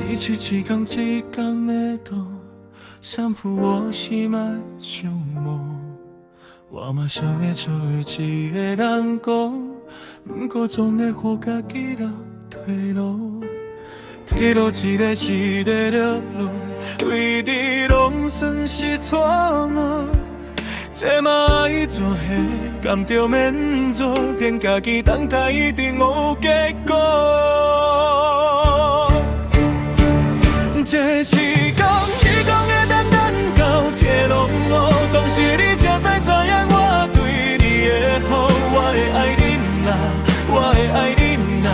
你去一天一天的度，相扶我心爱相慕。我嘛想会做一个人讲，不过总会予家己落退路。退路一个一个了路，为你拢算是错误。这嘛爱做伙，甘着免做，骗家己等待一定有结果。这时间一天会等到天拢黑，当时你才知影我对你的好，我会爱你呐，我会爱你呐，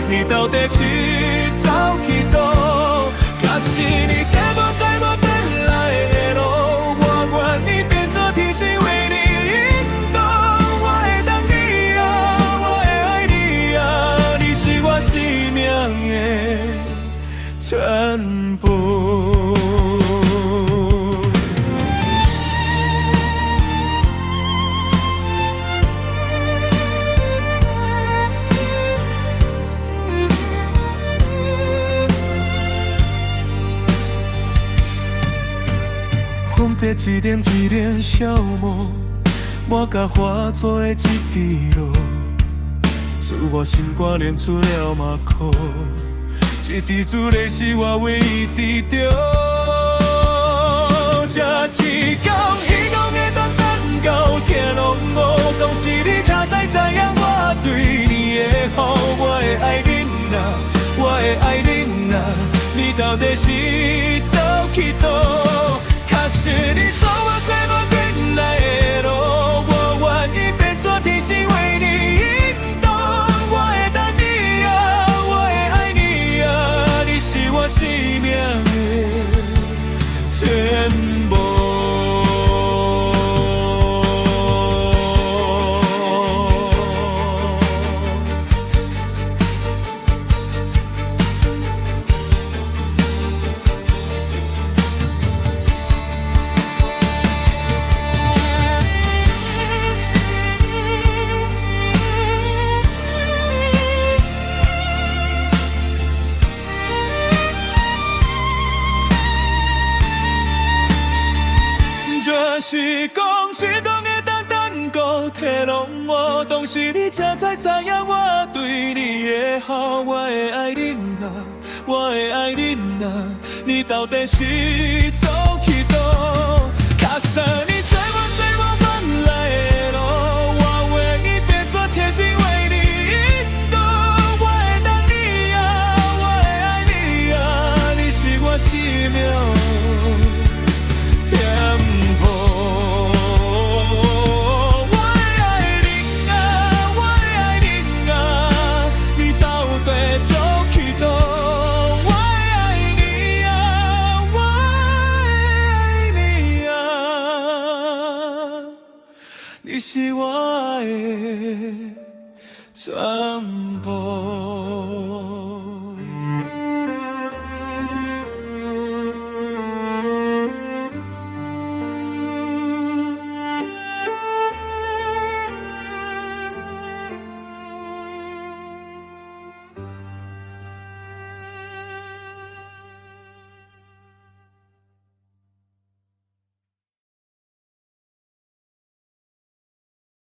你到底是走去倒？假使你找无回来的路，我愿意变作天使为你引导。我会等你啊，我会爱你啊，你是我生命的全部。分别一点一点消磨，我甲化作一支路，自我心肝练出了马口，这滴珠泪是我唯一知着。这一天会等到天拢黑，当时你才知影我对你的好，我会爱你呐，我会爱你呐，你到底是走去倒？假使你做我找无回来的路，我愿意变作天使为你引导。我会等你啊，我会爱你啊，你是我生命的全部。是讲一天会等到天拢黑，当时你才知影我对你的好，我会爱你呐，我会爱你呐，你到底是走去倒？假使你找无回来的路，我愿意变作天使为你引导。我会等你啊，我会爱你啊，你是我生命全部。你是我的全